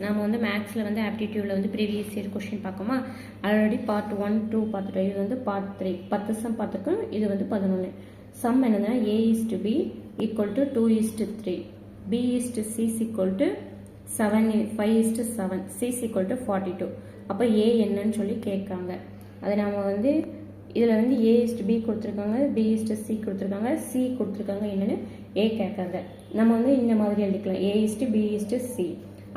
நம்ம வந்து மேக்ஸில் வந்து ஆப்டிடியூடில் வந்து ப்ரீவியஸ் இயர் கொஷின் பார்க்கோமா. ஆல்ரெடி பார்ட் 1 2 பார்த்துட்டோம். இது வந்து பார்ட் 3 10 சம் பார்த்துருக்கோம். இது வந்து 11 சம் என்னதுன்னா A:B equal to 2:3, B:C equal to 5:7, C equal to 42. அப்போ A என்னன்னு சொல்லி கேட்காங்க. அதை நம்ம வந்து இதில் வந்து A:B கொடுத்துருக்காங்க, B:C கொடுத்துருக்காங்க, C கொடுத்துருக்காங்க, என்னென்னு A கேட்காங்க. நம்ம வந்து இந்த மாதிரி எழுதிக்கலாம் A:B:C.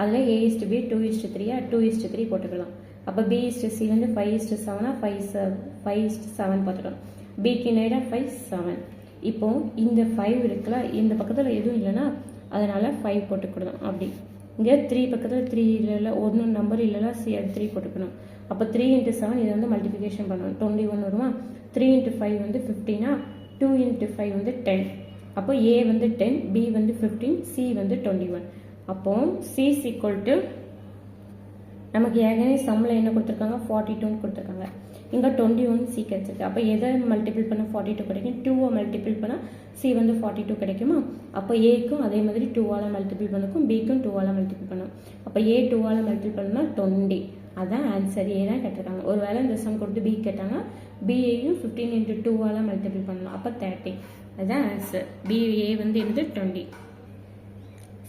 அதில் A:B 2:3 2:3 போட்டுக்கலாம். அப்போ B:C வந்து 5:7 5:7 பார்த்துக்கலாம். Bக்கு நேராக 5 7. இப்போ இந்த 5 இருக்குல்ல, இந்த பக்கத்தில் எதுவும் இல்லைன்னா அதனால் 5 போட்டுக்கிடலாம். அப்படி இங்கே 3 பக்கத்தில் 3 இல்லை, ஒன்று நம்பர் இல்லைன்னா 3 போட்டுக்கணும். அப்போ 3 × 7 இதை வந்து மல்டிப்ளிகேஷன் பண்ணணும். 21 வருமா. 3 × 5 வந்து 15, 2 × 5 வந்து 10. அப்போ A வந்து 10, B வந்து 15, C வந்து 21. அப்போ C ஈக்குவல் டு நமக்கு ஏற்கனவே சம்மில் என்ன கொடுத்துருக்காங்க 42 கொடுத்துருக்காங்க. இங்கே 21 C கிடைச்சிருக்கு. அப்போ எதை மல்டிபிள் பண்ண 42 கிடைக்கும், 2 மல்டிபிள் பண்ணால் C வந்து 42 கிடைக்குமா. அப்போ Aக்கும் அதே மாதிரி 2ஆல் மல்டிபிள் பண்ணுக்கும், Bக்கும் 2ஆல் மல்டிபிள் பண்ணும். அப்போ A 2ஆல் மல்டிபிள் பண்ணால் 20. அதான் ஆன்சர். A தான் கேட்டிருக்காங்க. ஒரு வேளை இந்த சம் கொடுத்து B கேட்டாங்க, BAயும் 15 × 2ஆல் மல்டிபிள் பண்ணலாம். அப்போ 30. அதுதான் ஆன்சர். BA வந்து என்னது 20.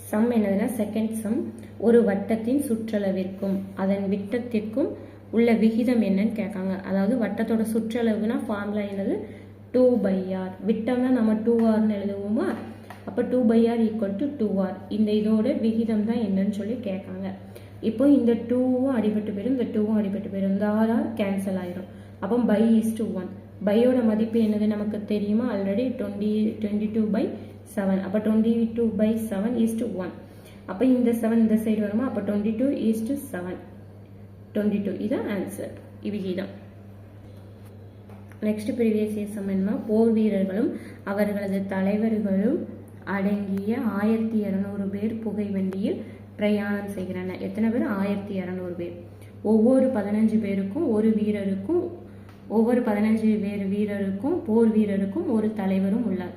சம் என்னதுன்னா செகண்ட் சம். ஒரு வட்டத்தின் சுற்றளவிற்கும் அதன் விட்டத்திற்கும் உள்ள விகிதம் என்னன்னு கேட்காங்க. அதாவது வட்டத்தோட சுற்றளவுனா ஃபார்முலா என்னது 2/r. விட்டம்னா நம்ம 2rன்னு எழுதுவோமா. அப்போ 2/r ஈக்குவல் டு 2r. இந்த இதோட விகிதம் தான் என்னன்னு சொல்லி கேட்காங்க. இப்போ இந்த 2வும் அடிபட்டு போயிடும், இந்த 2வும் அடிபட்டு போயிடும், இந்த r கேன்சல் ஆயிரும். அப்போ by:1. பையோட மதிப்பு என்னது நமக்கு தெரியுமா, ஆல்ரெடி 22/7. அப்போ 22/7 = 1. அப்போ இந்த 7 இந்த சைடு வருமா. அப்போ 22:7. 22 இதான் ஆன்சர். விகிதம். நெக்ஸ்ட் ப்ரீவியஸ் இயர் சம் என்ன, போர் வீரர்களும் அவர்களது தலைவர்களும் அடங்கிய 1200 பேர் புகை வண்டியில் பிரயாணம் செய்கிறனர். எத்தனை பேர், 1200 பேர். ஒவ்வொரு 15 பேருக்கும் ஒரு வீரருக்கும், ஒவ்வொரு 15 பேர் வீரருக்கும் போர் வீரருக்கும் ஒரு தலைவரும் உள்ளார்.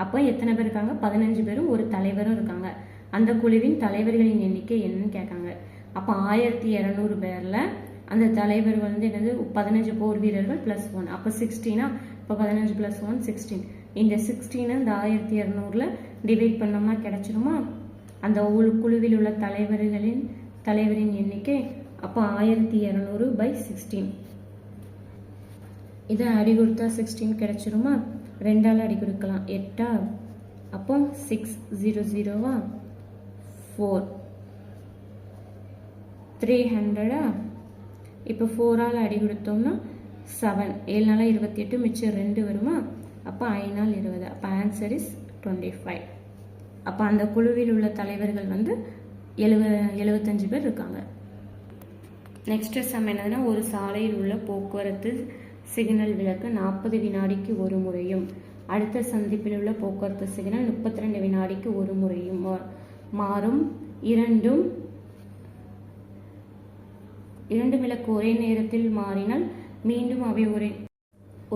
அப்போ எத்தனை பேர் இருக்காங்க, 15 பேரும் ஒரு தலைவரும் இருக்காங்க. அந்த குழுவின் தலைவர்களின் எண்ணிக்கை என்னன்னு கேட்காங்க. அப்போ 1200 பேரில் அந்த தலைவர் வந்து என்னது 15 போர் வீரர்கள் +1. அப்போ 16. இப்போ 15 + 1 16. இந்த 16 இந்த 1200ல் டிவைட் பண்ணோம்னா கிடைச்சிருமா அந்த குழுவில் உள்ள தலைவரின் எண்ணிக்கை. அப்போ 1200/16. இதை அடி கொடுத்தா 16 கிடைச்சிருமா. 2ஆல் அடி கொடுக்கலாம், 8. அப்போ 6 0 0 4 300. இப்போ 4ஆல் அடி கொடுத்தோம்னா 7. 7 நாள் 28, மிச்சம் 2 வருமா. அப்போ 5 நாள் 20. அப்போ ஆன்சர் இஸ் 25. அப்போ அந்த குழுவில் உள்ள தலைவர்கள் வந்து 75 பேர் இருக்காங்க. நெக்ஸ்ட் சம் என்னதுன்னா, ஒரு சாலையில் உள்ள போக்குவரத்து சிக்னல் விளக்கு 40 வினாடிக்கு ஒரு முறையும் அடுத்த சந்திப்பில் உள்ள போக்குவரத்து சிக்னல் 32 வினாடிக்கு ஒரு முறையும் மாறும். இரண்டு விளக்கு ஒரே நேரத்தில் மாறினால் மீண்டும் அவை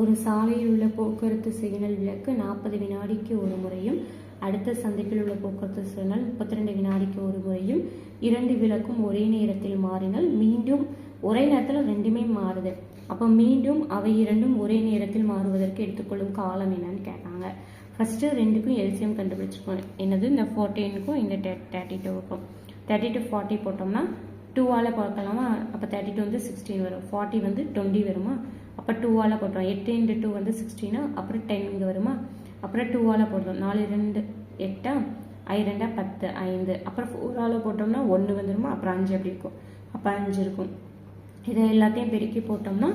ஒரு சாலையில் உள்ள போக்குவரத்து சிக்னல் விளக்கு 40 வினாடிக்கு ஒரு முறையும் அடுத்த சந்திப்பில் உள்ள போக்குவரத்து சிக்னல் 32 வினாடிக்கு ஒரு முறையும் 2 விளக்கும் ஒரே நேரத்தில் மாறினால் மீண்டும் ஒரே நேரத்தில் ரெண்டுமே மாறுது. அப்போ மீண்டும் அவை இரண்டும் ஒரே நேரத்தில் மாறுவதற்கு எடுத்துக்கொள்ளும் காலம் என்னன்னு கேட்காங்க. ஃபர்ஸ்ட் ரெண்டுக்கும் எல்சிஎம் கண்டுபிடிச்சிருக்கோம். என்னது, இந்த 14க்கும் இந்த 32க்கும். 32 40 போட்டோம்னா 2ஆல் பார்க்கலாமா. அப்போ 32 வந்து 16 வரும், 40 வந்து 20 வருமா. அப்போ 2ஆல் போட்டோம். 8 × 2 வந்து 16. அப்புறம் 10 இங்கே வருமா. அப்புறம் 2ஆல் போட்டோம். 4 2 8, 5 2 10 5. அப்புறம் 4ஆல் போட்டோம்னா 1 வந்துருமா. அப்புறம் 5 அப்படி இருக்கும். அப்போ 5 இருக்கும். இதை எல்லாத்தையும் பெருக்கி போட்டோம்னா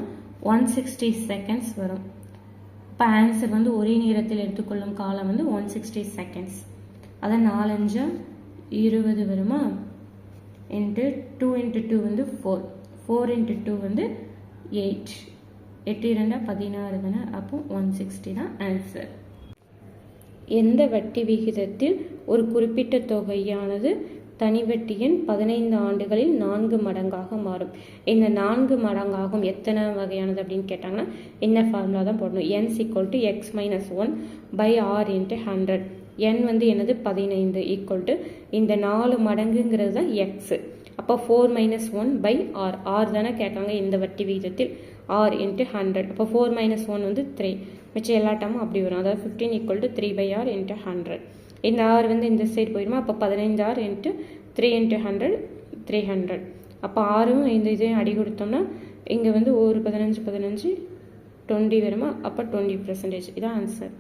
160 செகண்ட்ஸ் வரும். இப்போ ஆன்சர் வந்து ஒரே நேரத்தில் எடுத்துக்கொள்ளும் காலம் வந்து 160 செகண்ட்ஸ். அதை 4 5 20 வருமா. இன்ட்டு 2 × 2 வந்து 4, 4 × 2 வந்து 8, 8 2 16 தானே. அப்போ 160 தான் ஆன்சர். எந்த வட்டி விகிதத்தில் ஒரு குறிப்பிட்ட தொகையானது தனி வட்டி எண் 15 ஆண்டுகளில் 4 மடங்காக மாறும். இந்த 4 மடங்காகும் எத்தனை வகையானது அப்படின்னு கேட்டாங்கன்னா என்ன ஃபார்முலா தான் போடணும். n = x - 1/r × 100. n வந்து என்னது 15 ஈக்குவல் டு இந்த 4 மடங்குங்கிறது தான் எக்ஸு. அப்போ 4 மைனஸ் 1 பை ஆர். ஆர் தானே கேட்காங்க இந்த வட்டி விகிதத்தில். R into 100. அப்போ 4 மைனஸ் 1 வந்து 3. மிச்சம் எல்லா டேமும் அப்படி வரும். அதாவது 15 equal to 3 by R into 100. இந்த ஆர் வந்து இந்த சைடு போயிடுமா. அப்போ 15 ஆர் இன்ட்டு 3 இன்ட்டு 100 300. அப்போ ஆறும் இந்த இதையும் அடி கொடுத்தோம்னா இங்கே வந்து ஒரு 15 20 20 வருமா. அப்போ 20%. இதான் ஆன்சர்.